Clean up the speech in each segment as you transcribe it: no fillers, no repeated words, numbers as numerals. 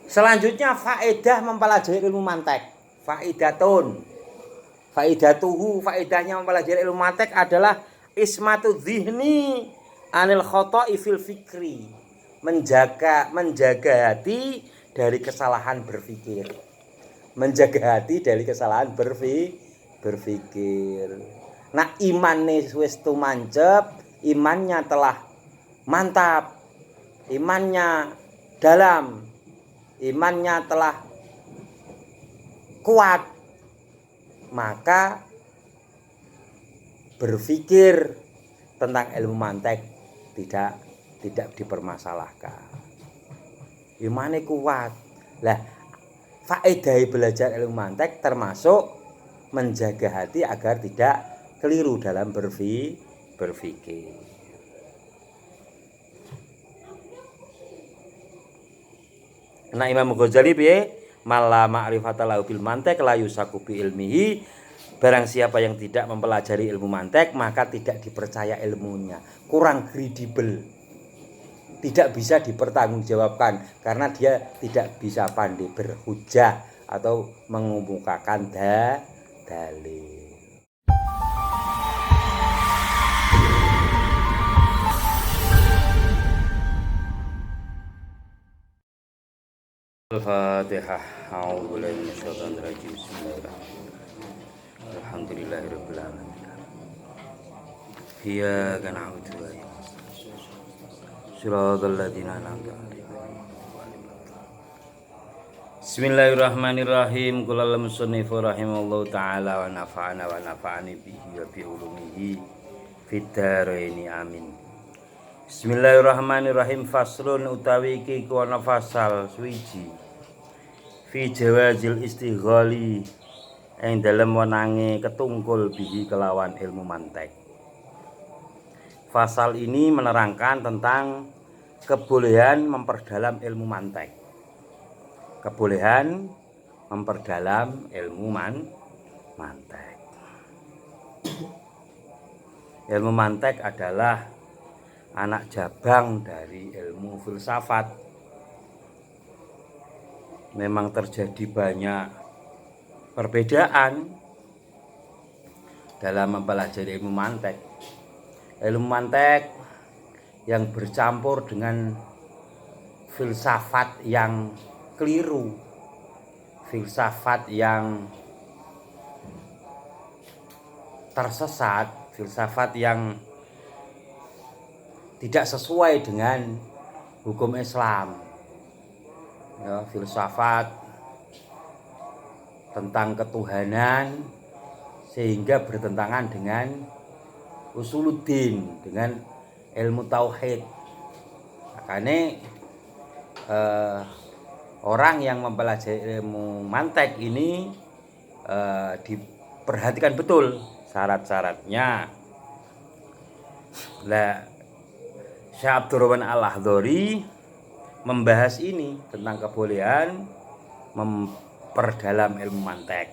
Selanjutnya faedah mempelajari ilmu mantek. Faedahnya mempelajari ilmu mantek adalah ismatu dzihni anil khoto'i fil fikri. Menjaga hati dari kesalahan berpikir. Menjaga hati dari kesalahan berpikir. Nah, imannya wis tumancep, imannya telah mantap, imannya dalam, imannya telah kuat, maka berpikir tentang ilmu mantek tidak dipermasalahkan. Imannya kuat. Lah, faedah belajar ilmu mantek termasuk menjaga hati agar tidak keliru dalam berpikir. Nah, Imam Ghazali piye? Mala ma'rifata lahu bil mantek la yusaku bi ilmihi. Barang siapa yang tidak mempelajari ilmu mantek, maka tidak dipercaya ilmunya, kurang kredibel, tidak bisa dipertanggungjawabkan karena dia tidak bisa pandai berhujah atau mengemukakan dalil. Al-Fatihah. A'udzubillahi minasyaitonir rajim. Bismillahirrahmanirrahim. Alhamdulillahirabbil alamin. Iyyaka na'budu wa iyyaka nasta'in. Shiratal ladzina an'amta 'alaihim. Bismillahirrahmanirrahim. Qala al-musannif rahimallahu ta'ala wa nafa'ani bihi wa bi ulumihi fid dharain amin. Bismillahirrahmanirrahim. Faslun utawi iki ana fasal suwiji fi jawazil istighali ing dalem wenange ketungkul bihi kelawan ilmu mantek. Fasal ini menerangkan tentang kebolehan memperdalam ilmu mantek. Kebolehan memperdalam ilmu mantek. Ilmu mantek adalah anak jabang dari ilmu filsafat. Memang terjadi banyak perbedaan dalam mempelajari ilmu mantek. Ilmu mantek yang bercampur dengan filsafat yang keliru, filsafat yang tersesat, filsafat yang tidak sesuai dengan hukum Islam. Ya, filsafat tentang ketuhanan sehingga bertentangan dengan usuluddin, dengan ilmu tauhid. Makanya orang yang mempelajari ilmu mantek ini diperhatikan betul syarat-syaratnya. Lah, Syekh Abdurrahman Al-Akhdari membahas ini tentang kebolehan memperdalam ilmu mantek.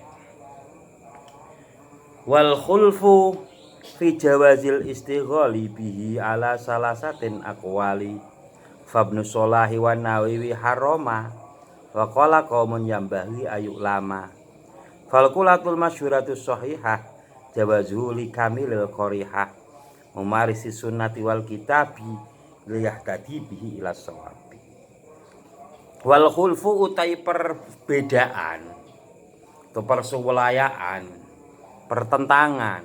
Wal khulfu fi jawazil istighali bihi ala salasatin aqwali fabnu solahi wa nawawi haroma wa qala qaumun yambahi ayu lama fal qulatul masyhuratus sahihah jawazu li kamilil qarihah umarisi sunnati wal kitabi liyahtadi bihi ila shawabi. Wal khulfu utai perbedaan atau persuwelayaan, pertentangan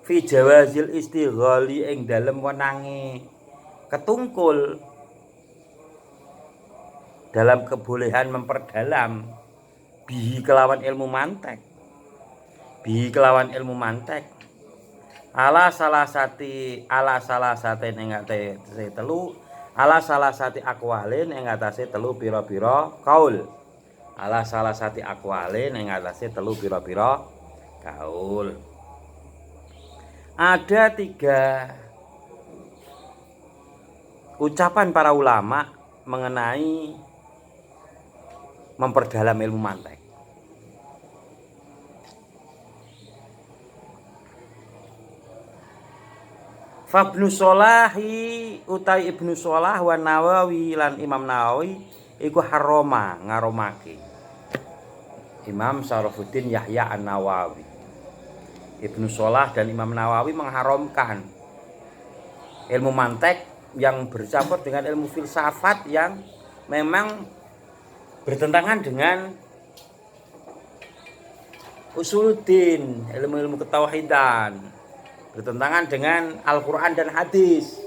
fi jawazil istighali ing dalem wenange ketungkul dalam kebolehan memperdalam bihi kelawan ilmu mantek. Bihi kelawan ilmu mantek ala salah sati ing atase telu ala salah sati akwalin ing atase telu pira-pira kaul. Ala salah sati akwalin ing atase telu pira-pira kaul. Ada 3 ucapan para ulama mengenai memperdalam ilmu mantek. Fabnu Solahi utai Ibnu Solah wa Nawawi lan Imam Nawawi iku haroma ngaromake Imam Syarafuddin Yahya An-Nawawi. Ibnu Shalah dan Imam Nawawi mengharamkan ilmu mantek yang bercampur dengan ilmu filsafat yang memang bertentangan dengan usuluddin, ilmu-ilmu ketauhidan, bertentangan dengan Al-Quran dan hadis.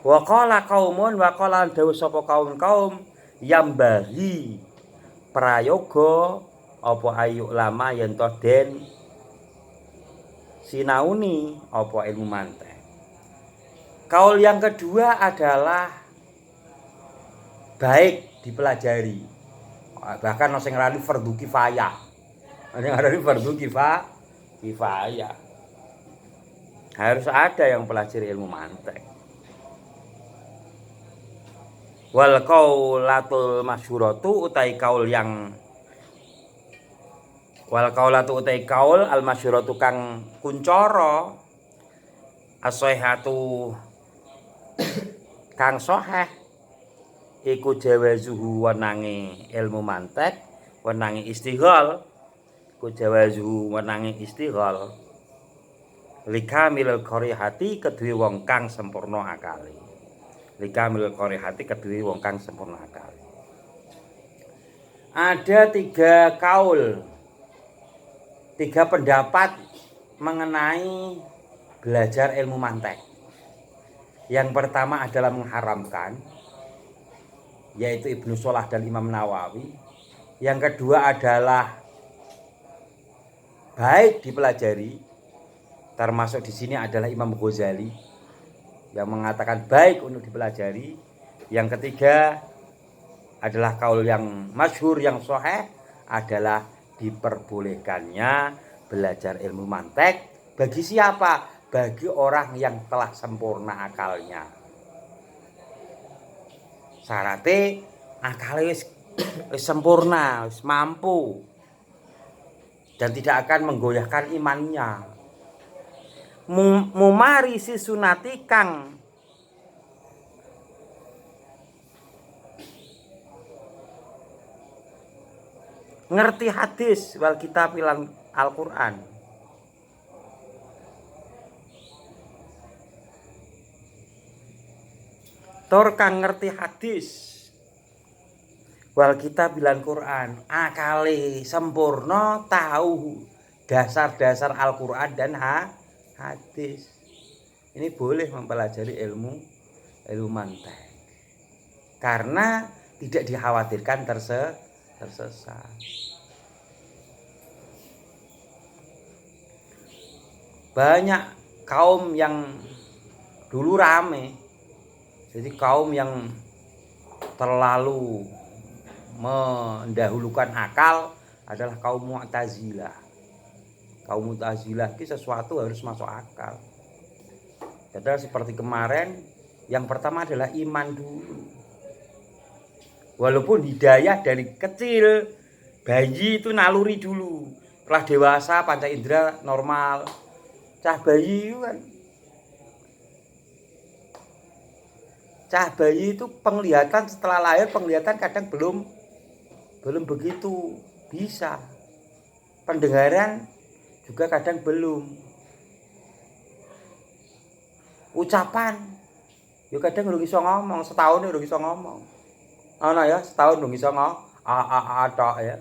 Wa qala qaumun wa qala dawu sapa kaum yambahi prayoga apa ayu lama yen to den sinauni apa ilmu mantek. Kaul yang kedua adalah baik dipelajari. Bahkan sing ngarani fardhu kifayah. Sing ngarani fardhu kifayah. Harus ada yang pelajari ilmu mantek. Wal qaulatul masyhuratu utai kaul yang wal qaulatu utai kaul al masyhuratu kang kuncara as-sahihatu kang sahih iku jawazuhu wenange ilmu mantek wenange istighal iku jawazuhu wenange istighal likamil qarihati kedue wong kang sempurna akale likamil qarihati kedue wong kang sempurna akale. Ada 3 kaul 3 pendapat mengenai belajar ilmu mantek. Yang pertama adalah mengharamkan, yaitu Ibnu Shalah dan Imam Nawawi. Yang kedua adalah baik dipelajari, termasuk di sini adalah Imam Ghazali yang mengatakan baik untuk dipelajari. Yang ketiga adalah kaul yang masyhur yang sahih adalah diperbolehkannya belajar ilmu mantek bagi siapa? Bagi orang yang telah sempurna akalnya. Syaratnya akalnya wis sempurna, wis mampu dan tidak akan menggoyahkan imannya. Mumarisi sunati kang ngerti hadis wal kitab lan Al-Qur'an. Tor kang ngerti hadis wal kitab lan Quran, akale sempurna, tahu dasar-dasar Al-Qur'an dan hadis. Ini boleh mempelajari ilmu mantek. Karena tidak dikhawatirkan tersesat. Banyak kaum yang dulu rame. Jadi kaum yang terlalu mendahulukan akal adalah kaum Mu'tazilah. Kaum Mu'tazilah itu sesuatu harus masuk akal. Padahal seperti kemarin, yang pertama adalah iman dulu. Walaupun hidayah dari kecil, bayi itu naluri dulu. Setelah dewasa panca indera normal. Cah bayi itu kan, cah bayi itu penglihatan setelah lahir, penglihatan kadang belum begitu bisa. Pendengaran juga kadang belum. Ucapan ya kadang urung iso ngomong, setahun urung iso ngomong. Ana ya, setahun urung iso tok ya.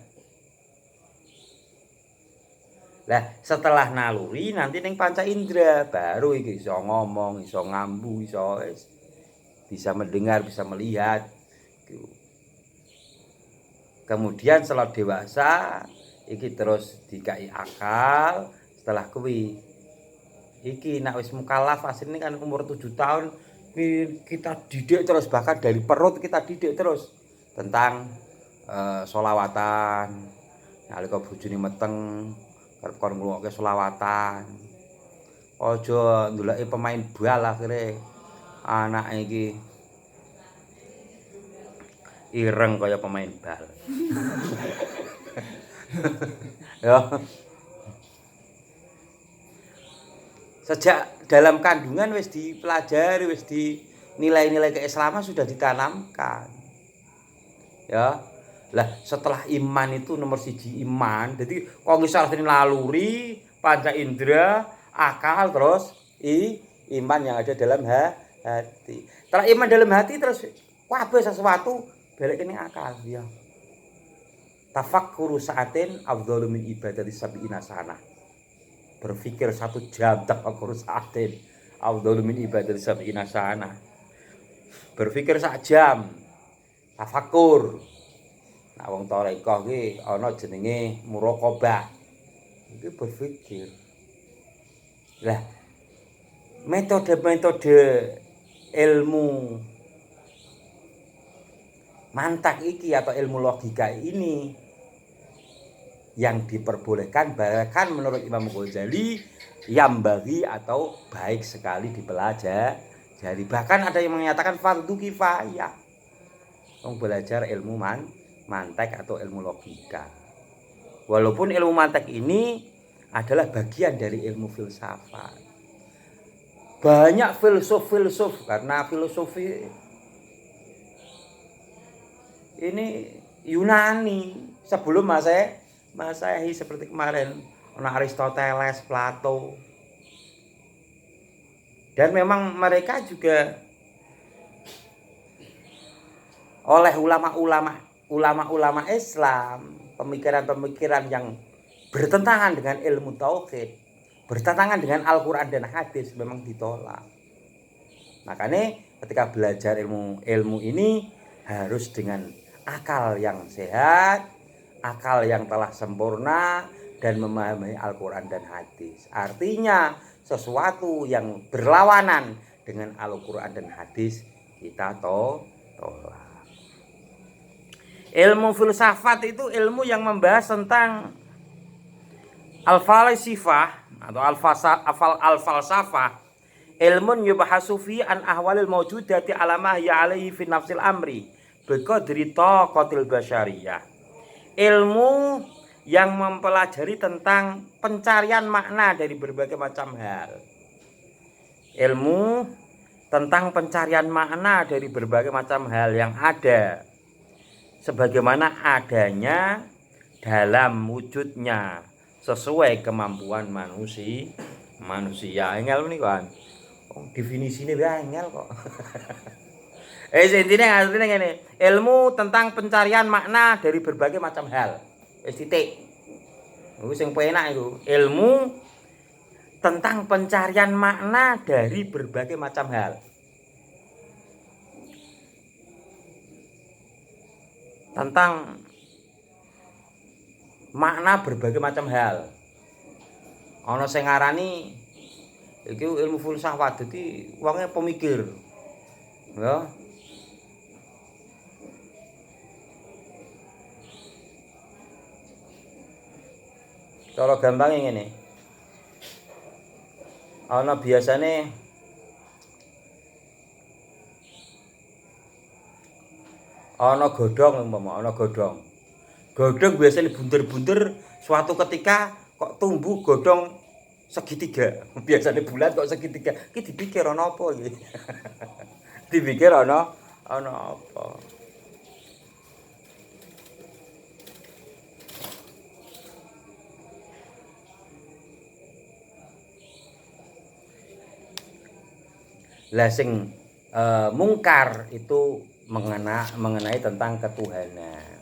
Lah setelah naluri nanti ning panca indera baru iki iso ngomong, iso ngambu, iso bisa mendengar, bisa melihat. Kemudian setelah dewasa iki terus dikai akal. Setelah kuwi iki nek wis mukallaf asline kan umur 7 tahun kita didik terus, bahkan dari perut kita didik terus tentang sholawatan. Nalika bojone meteng arep kon ngrungokke sholawatan. Aja ndelok pemain bal akhire anak iki ireng kaya pemain bal. Ya. Sejak dalam kandungan wis dipelajari, wis nilai-nilai keislaman sudah ditanamkan. Ya. Lah setelah iman itu nomor siji iman. Jadi kok bisa naluri, panca indera, akal terus iman yang ada dalam hati. Setelah iman dalam hati terus kabeh sesuatu balik ning akal ya. Tafakkuru sa'atin afdhalu min ibadati sab'ina sanah. Berpikir 1 jam tafakkuru sa'atin afdhalu min ibadati sab'ina sanah. Berpikir 1 jam tafakkur. Nah wong tarekah ki ana jenenge muraqabah. Iki berpikir. Lah metode-metode ilmu mantak iki atau ilmu logika ini yang diperbolehkan bahkan menurut Imam Ghazali yang bagi atau baik sekali dipelajari. Bahkan ada yang menyatakan fardu kifayah. Belajar ilmu mantek atau ilmu logika. Walaupun ilmu mantek ini adalah bagian dari ilmu filsafat. Banyak filsuf karena filosofi ini Yunani sebelum Masehi seperti kemarin ana Aristoteles, Plato. Dan memang mereka juga oleh ulama-ulama Islam, pemikiran-pemikiran yang bertentangan dengan ilmu tauhid, bertentangan dengan Al-Qur'an dan hadis memang ditolak. Makanya ketika belajar ilmu ini harus dengan akal yang sehat, akal yang telah sempurna dan memahami Al-Qur'an dan hadis. Artinya sesuatu yang berlawanan dengan Al-Qur'an dan hadis kita tolak. Ilmu filsafat itu ilmu yang membahas tentang al-falsafah atau al-falsafah, ilmun yubahasu fi an ahwalil mawjudati ala ma hiya alaihi fi nafsil amri biqadri taqatil basyariyah. Ilmu yang mempelajari tentang pencarian makna dari berbagai macam hal. Ilmu tentang pencarian makna dari berbagai macam hal yang ada sebagaimana adanya dalam wujudnya sesuai kemampuan manusia. Engel ini kan definisine wae engel kok. Intinya ngene, ilmu tentang pencarian makna dari berbagai macam hal. Wis titik. Iku sing penak iku, ilmu tentang pencarian makna dari berbagai macam hal. Tentang makna berbagai macam hal. Ana sing ngarani iki ilmu filsafat, dadi wonge pemikir. Ya. Cara gampang ngene. Ana biasane ana godhong umpama, ana godhong. Godhong biasanya bunter-bunter, suatu ketika kok tumbuh godhong segitiga. Biasanya bulat kok segitiga. Iki dipikir ana apa iki? Dipikir ana apa? Lah sing mungkar itu mengenai tentang ketuhanan.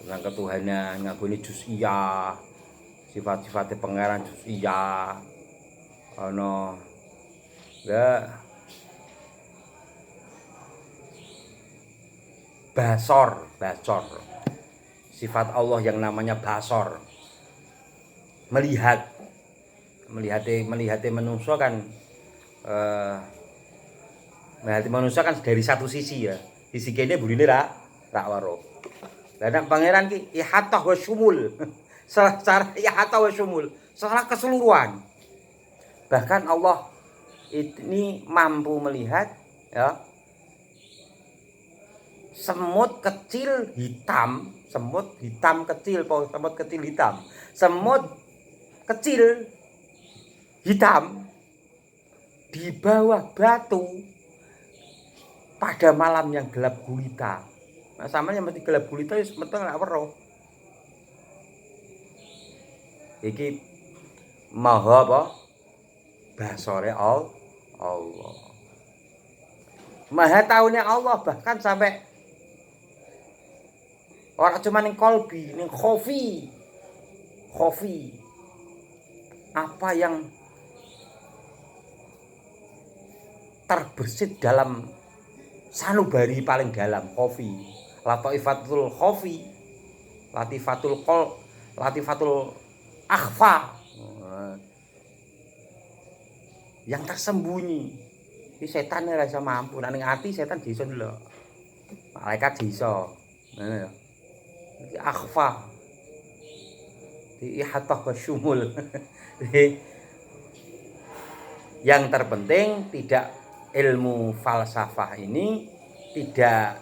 Tentang ketuhanan ngaguni juz'iyah, sifat-sifatnya pangeran juz'iyah. Ana ya basor. Sifat Allah yang namanya basor. Melihatnya manusia kan manusia kan dari satu sisi ya. Sisi kene burine rak waro. Lah nek pangeran ki ihatah wa syumul. Secara ihatah wa syumul, secara keseluruhan. Bahkan Allah ini mampu melihat ya semut kecil hitam di bawah batu pada malam yang gelap gulita. Nah, sampeyan mesti gelap gulita wis metu ora weruh. Iki maha apa? Basore Allah. Maha tahunya Allah, bahkan sampai orang cuma ning kolbi, ning khofi. Apa yang terbersit dalam sanubari paling dalam khofi. Latifatul khofi, latifatul akhfa. Yang tersembunyi. Iki setan ora iso mampu, nek ning ati setan bisa ndelok. Malaikat bisa. Ngono ya. Iki akhfa. Di ihatah wasyumul. Yang terpenting tidak ilmu falsafah ini tidak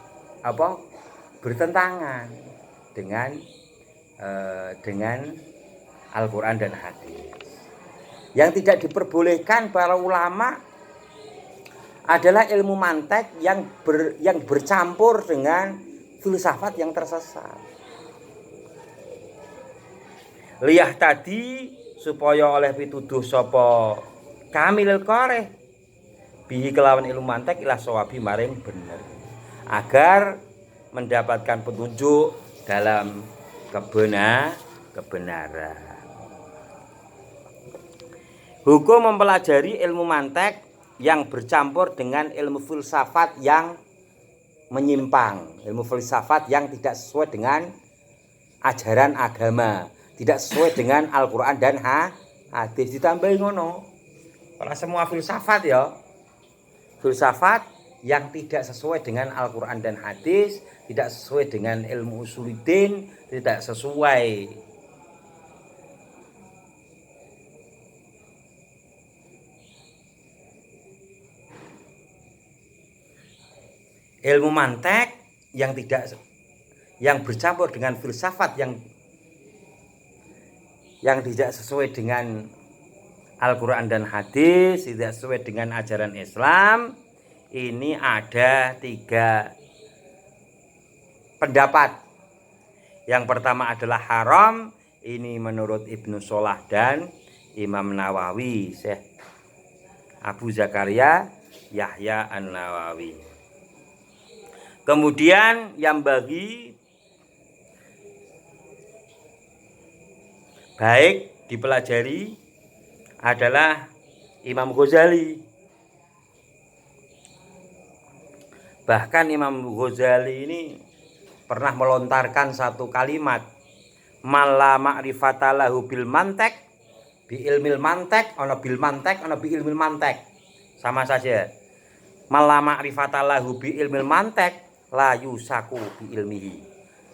bertentangan dengan Al-Qur'an dan hadis. Yang tidak diperbolehkan para ulama adalah ilmu mantek yang bercampur dengan filsafat yang tersesat. Liyah tadi supaya oleh pituduh sapa kamilil qoreh bihi kelawan ilmu mantek ilah sawabi maring bener, agar mendapatkan petunjuk dalam kebenaran. Hukum mempelajari ilmu mantek yang bercampur dengan ilmu filsafat yang menyimpang, ilmu filsafat yang tidak sesuai dengan ajaran agama, tidak sesuai dengan Al-Qur'an dan hadis. Ditambahi ngono. Ora semua filsafat ya. Filsafat yang tidak sesuai dengan Al-Qur'an dan hadis, tidak sesuai dengan ilmu usuluddin, tidak sesuai ilmu mantek yang bercampur dengan filsafat yang tidak sesuai dengan Al-Qur'an dan hadis, tidak sesuai dengan ajaran Islam. Ini ada 3 pendapat. Yang pertama adalah haram. Ini menurut Ibnu Shalah dan Imam Nawawi, Syekh Abu Zakaria Yahya An-Nawawi. Kemudian yang bagi baik dipelajari adalah Imam Ghazali. Bahkan Imam Ghazali ini pernah melontarkan satu kalimat, mala ma'rifata lahu bil mantek bi ilmil mantek, ana bil mantek, ana bi ilmil mantek. Sama saja. Mala ma'rifata lahu bi ilmil mantek la yusaku bi ilmihi.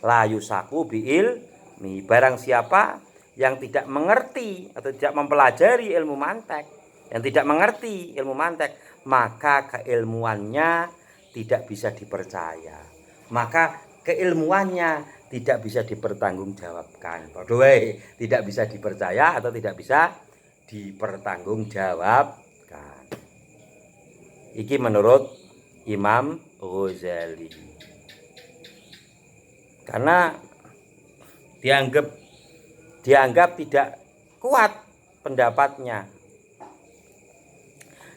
La yusaku bi ilmi. Barang siapa yang tidak mengerti atau tidak mempelajari ilmu mantek, yang tidak mengerti ilmu mantek, maka keilmuannya tidak bisa dipercaya, maka keilmuannya tidak bisa dipertanggungjawabkan. Padahal tidak bisa dipercaya atau tidak bisa dipertanggungjawabkan. Iki menurut Imam Ghazali. Karena dianggap tidak kuat pendapatnya.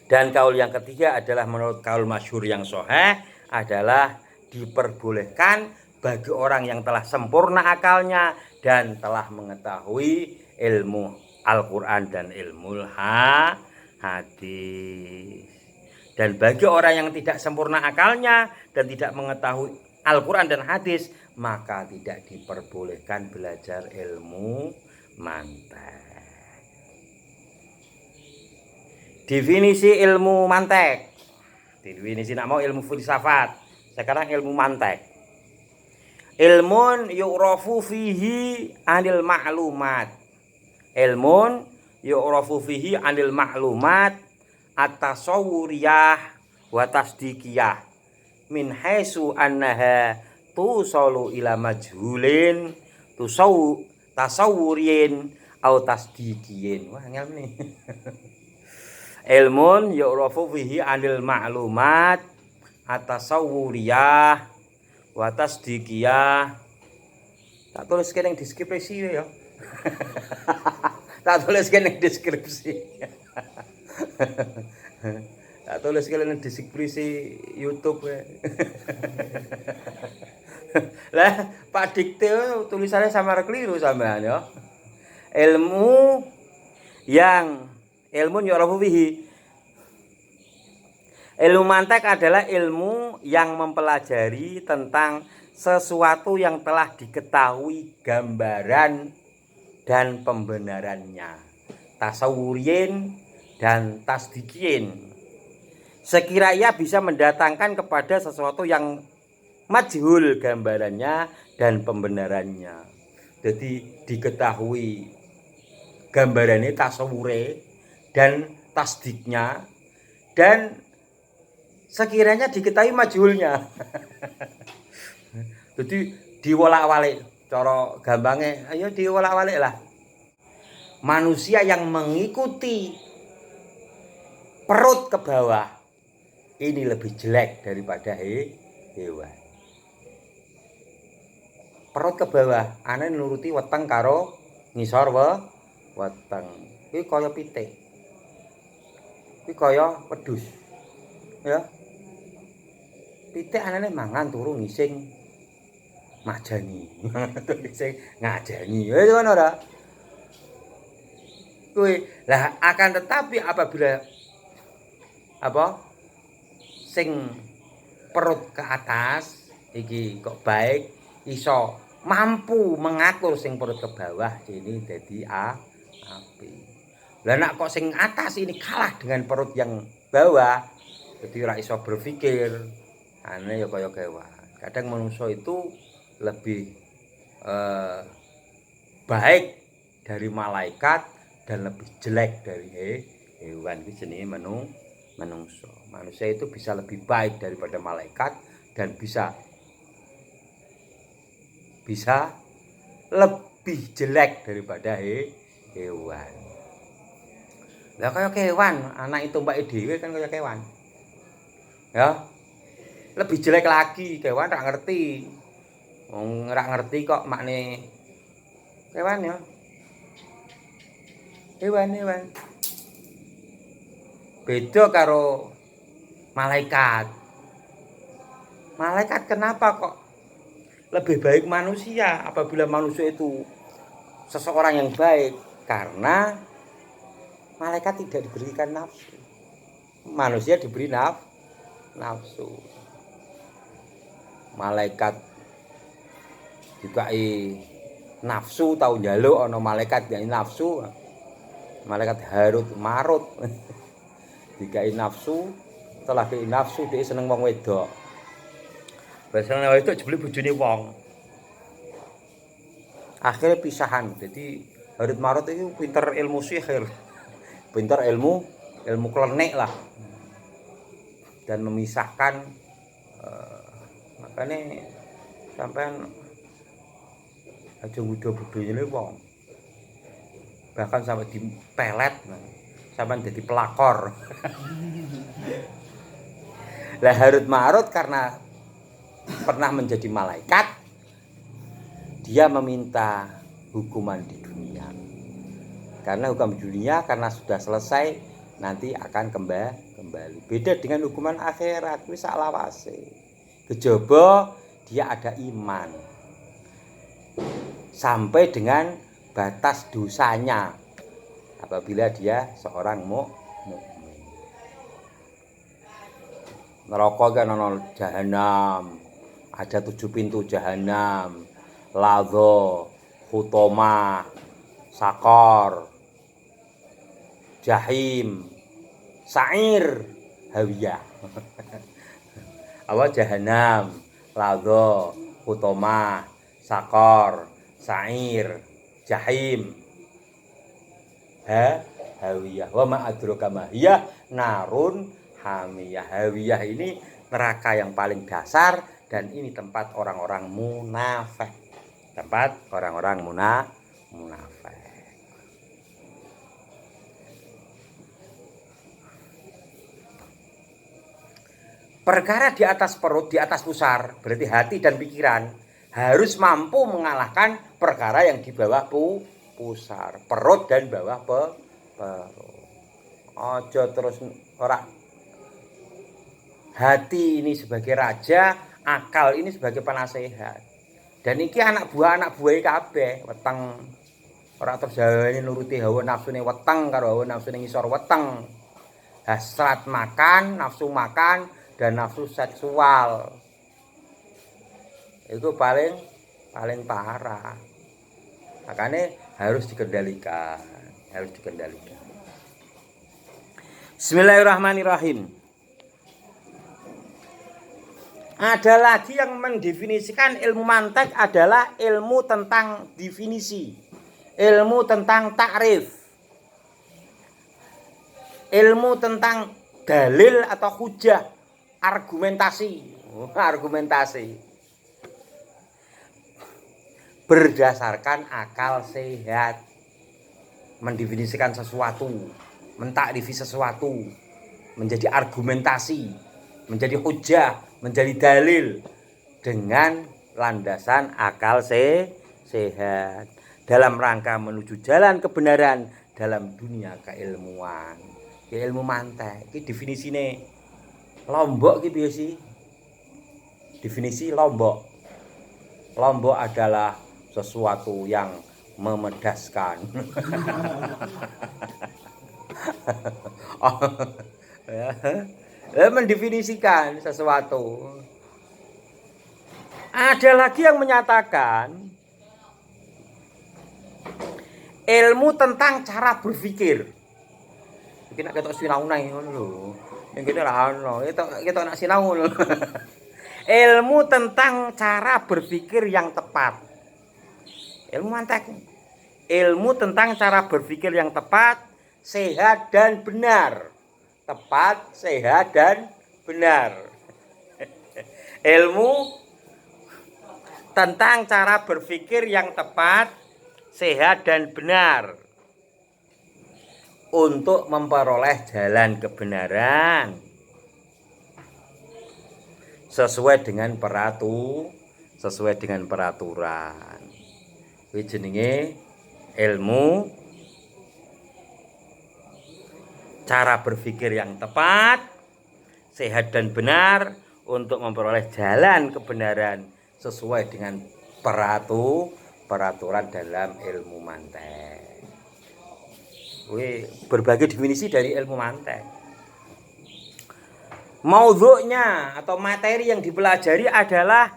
Dan kaul yang ketiga adalah menurut kaul masyhur yang sahih adalah diperbolehkan bagi orang yang telah sempurna akalnya dan telah mengetahui ilmu Al-Qur'an dan ilmu hadis. Dan bagi orang yang tidak sempurna akalnya dan tidak mengetahui Al-Qur'an dan hadis, maka tidak diperbolehkan belajar ilmu mantek. Definisi ilmu mantek. Definisi nak mau ilmu filsafat. Sekarang ilmu mantek. Ilmun yu'rafu fihi anil ma'lumat. Ilmun yu'rafu fihi anil ma'lumat at-tasawwuriyah wa tasdiqiyah min haitsu annaha tusalu ila majhulin tasawwurin au tasdiqiyin. Wah, ngel nih. Ilmun yu'rafu fihi anil ma'lumat atasawuriyah wa tasdiqiyah. Tak tulis kene ning deskripsi ya. Tak tulis kene ning deskripsi. Tak tulis kene ning deskripsi YouTube ya. Lah Pak Dikte tulisannya samar keliru sampean ya. Ilmu yang ilmu yu'rafu bihi. Ilmu mantek adalah ilmu yang mempelajari tentang sesuatu yang telah diketahui gambaran dan pembenarannya. Tasawurin dan tasdikin. Sekira ia bisa mendatangkan kepada sesuatu yang majhul gambarannya dan pembenarannya. Jadi diketahui gambarannya tasawure dan tasdiknya dan sekiranya diketahui majhulnya. Jadi diwolak-walik cara gampangnya, ayo diwolak-walik lah. Manusia yang mengikuti perut ke bawah ini lebih jelek daripada hewan. Perut ke bawah, ane nuruti weteng karo ngisor weteng. Iki kaya pitik. Iki kaya wedhus. Ya. Pitik anane mangan turu ngising majani. Ngising ngajani. Wis ngono ora? Kuwi lah akan tetapi apabila sing perut ke atas iki kok baik iso mampu mengatur sing perut ke bawah ini dadi apik. Lah nek kok sing atas ini kalah dengan perut yang bawah jadi ora iso berpikir. Ane ya kaya kewan. Kadang manusia itu lebih baik dari malaikat dan lebih jelek dari hewan. Iki jenenge manungsa. Manusia itu bisa lebih baik daripada malaikat dan bisa lebih jelek daripada hewan. Lah kaya kewan, anak itu mbake dhewe kan kaya kewan. Ya. Lebih jelek lagi, kewan rak ngerti. Wong rak ngerti kok makne kewan ya. Hewan. Beda karo malaikat. Malaikat kenapa kok lebih baik manusia apabila manusia itu seseorang yang baik? Karena malaikat tidak diberikan nafsu. Manusia diberi nafsu. Malaikat juga nafsu tahu njaluk ana malaikat yang nafsu. Malaikat Harut Marut. Dikai nafsu, setelah dikai nafsu dia seneng wong wedok. Seneng wong wedok jebule bojone wong. Akhirnya pisahan. Jadi Harut Marut itu pinter ilmu sihir. Pinter ilmu klenik lah. Dan memisahkan makanya sampean aja ngudo budayane wong. Bahkan sampai dipelet sampean jadi pelakor. Lah Harut Marut karena pernah menjadi malaikat, dia meminta hukuman di dunia. Karena hukuman di dunia karena sudah selesai nanti akan kembali. Beda dengan hukuman akhirat, wis sak lawase. Kejaba dia ada iman. Sampai dengan batas dosanya. Apabila dia seorang mukmin. Neraka kan ana jahanam. Ada 7 pintu jahanam. Ladha, Hutama, Sakor, Jahim, Sa'ir, Hawiyah. Apa jahanam, Ladha, Hutama, Sakor, Sa'ir, Jahim, Hawiyah. Wa ma adraka ma hiya narun hamiyah. Hawiyah ini neraka yang paling dasar dan ini tempat orang-orang munafik. Tempat orang-orang munafik. Perkara di atas perut, di atas pusar, berarti hati dan pikiran, harus mampu mengalahkan perkara yang di bawah pusar, perut dan bawah perut. Ojo terus ora, hati ini sebagai raja, akal ini sebagai penasehat. Dan iki anak buah kabeh weteng. Ora terus ini nuruti hawa nafsune weteng karo hawa nafsune ngisor weteng. Hasrat makan, nafsu makan, dan nafsu seksual. Itu paling parah. Makanya harus dikendalikan, Bismillahirrahmanirrahim. Ada lagi yang mendefinisikan ilmu mantek adalah ilmu tentang definisi, ilmu tentang takrif, ilmu tentang dalil atau hujah, argumentasi. Berdasarkan akal sehat, mendefinisikan sesuatu, mentakrifi sesuatu, menjadi argumentasi, menjadi hujah, menjadi dalil dengan landasan akal sehat dalam rangka menuju jalan kebenaran dalam dunia keilmuan. Ilmu mantek iki definisine lombok iki piye sih? Definisi lombok. Lombok adalah sesuatu yang memedaskan. Mendefinisikan sesuatu. Ada lagi yang menyatakan ilmu tentang cara berpikir. Iki nek ketok sinau nang ngono lho. Ning kene ra ono, ketok nak sinau lho. Ilmu tentang cara berpikir yang tepat. Ilmu mantek. Ilmu tentang cara berpikir yang tepat, sehat dan benar. Tepat, sehat dan benar. Ilmu tentang cara berpikir yang tepat, sehat dan benar untuk memperoleh jalan kebenaran sesuai dengan peraturan. Kuwi jenenge ilmu cara berpikir yang tepat, sehat dan benar untuk memperoleh jalan kebenaran sesuai dengan peraturan dalam ilmu mantek. Kuwi berbagai definisi dari ilmu mantek. Maudhu'nya atau materi yang dipelajari adalah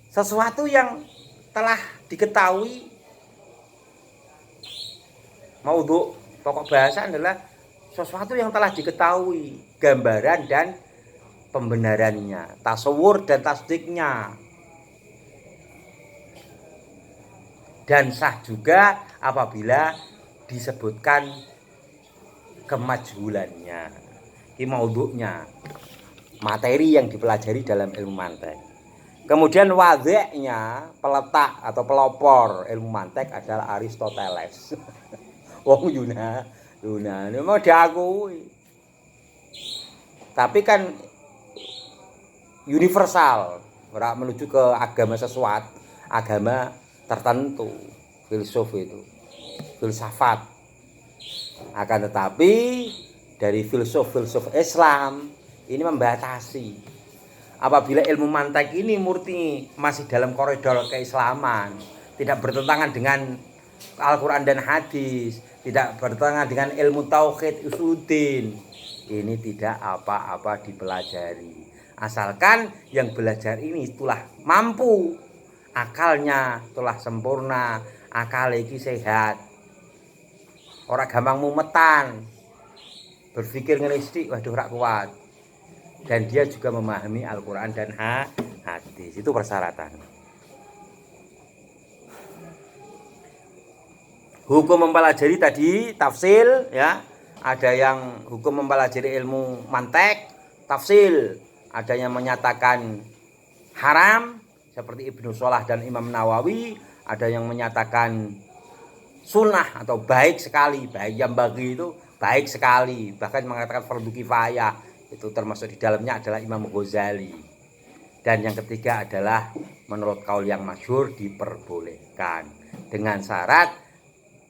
sesuatu yang telah diketahui. Maudhu' pokok bahasa adalah sesuatu yang telah diketahui, gambaran dan pembenarannya, tasawur dan tasdiknya. Dan sah juga apabila disebutkan kemajhulannya. Ini maudhu'nya, materi yang dipelajari dalam ilmu mantek. Kemudian wadhi'nya, peletak atau pelopor ilmu mantek adalah Aristoteles. Wong Yunani mau diakui. Tapi kan universal, ora menuju ke agama sesuatu, agama tertentu, filsafat. Akan tetapi dari filsuf Islam ini membatasi. Apabila ilmu mantek ini murni masih dalam koridor keislaman, tidak bertentangan dengan Al-Quran dan hadis, tidak bertentangan dengan ilmu tauhid usuluddin, ini tidak apa-apa dipelajari. Asalkan yang belajar ini telah mampu, akalnya telah sempurna, akal iki sehat, ora gampang mumetan, berpikir ngene sithik waduh ora kuat, dan dia juga memahami Al-Quran dan hadis. Itu persyaratan. Hukum mempelajari tadi tafsil, ya. Ada yang hukum mempelajari ilmu mantek, tafsil. Ada yang menyatakan haram seperti Ibnu Shalah dan Imam Nawawi. Ada yang menyatakan sunnah atau baik sekali, baik yang bagi itu baik sekali, bahkan mengatakan fardu kifayah, Itu termasuk di dalamnya adalah Imam Ghazali. Dan yang ketiga adalah menurut kaul yang masyhur diperbolehkan dengan syarat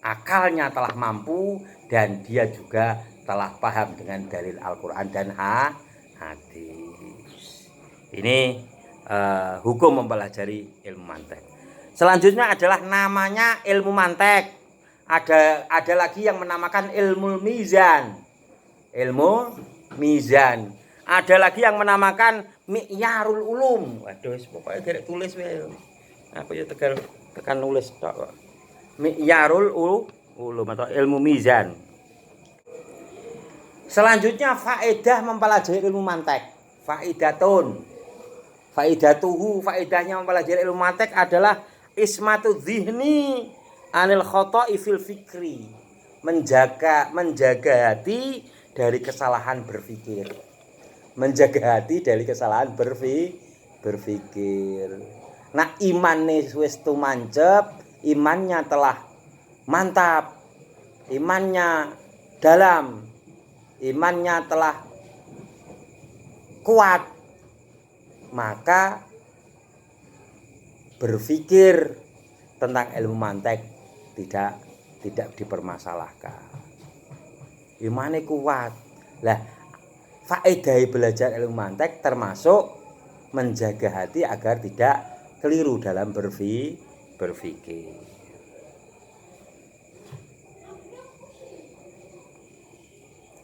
akalnya telah mampu dan dia juga telah paham dengan dalil Al-Quran dan hadis. Ini hukum mempelajari ilmu mantek. Selanjutnya adalah namanya ilmu mantek. Ada lagi yang menamakan ilmu mizan. Ilmu mizan. Ada lagi yang menamakan mi'yarul ulum. Waduh, pokoknya derek tulis wae. Aku ya tekan nulis tok. Mi'yarul ulum atau ilmu mizan. Selanjutnya faedah mempelajari ilmu mantek. Faedahnya mempelajari ilmu mantek adalah ismatu dzihni anil khoto'i fil fikri. Menjaga hati dari kesalahan berpikir. Menjaga hati dari kesalahan berpikir. Nah, imane wis tumancep, imannya telah mantap, imannya dalam, imannya telah kuat, maka berpikir tentang ilmu mantek tidak dipermasalahkan. Imane kuat. Lah, faedah belajar ilmu mantek termasuk menjaga hati agar tidak keliru dalam berpikir.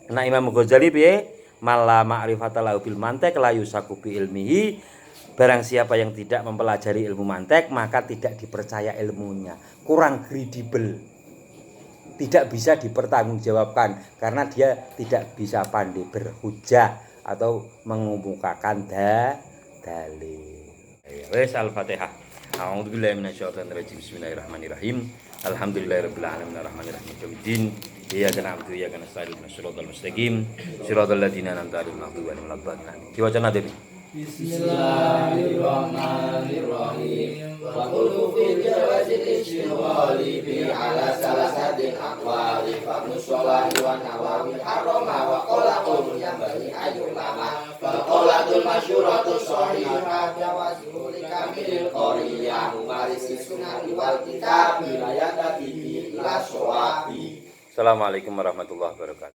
Nah, Imam Ghazali piye? Mala ma'rifata lahu bil mantek la yusaku bi ilmihi. Barang siapa yang tidak mempelajari ilmu mantek maka tidak dipercaya ilmunya, kurang kredibel. Tidak bisa dipertanggungjawabkan karena dia tidak bisa pandai berhujah atau mengemukakan dalil. Wes Al-Fatihah. A'udzubillahi minasyaitonir rajim. Bismillahirrahmanirrahim. Alhamdulillahirabbil alamin arrahmanirrahim. Yaumiddin. Iyyaka na'budu wa iyyaka nasta'in. Ihdinas siratal mustaqim. Siratal ladzina an'amta 'alaihim ghairil maghdubi 'alaihim waladdallin. Diwaca Nabi. Bismillahirrahmanirrahim. Wa qulu fil jawazil ishtighali bi ala salasatin aqwali fa nusolahi wa nawawi harama wa qala qawmun yang bari ayyulama fa qalatul masyuratu sahihah jawazul kamilil qariyah marisi sunnah wal kitab la yatati ila sawabi. Assalamualaikum warahmatullahi wabarakatuh.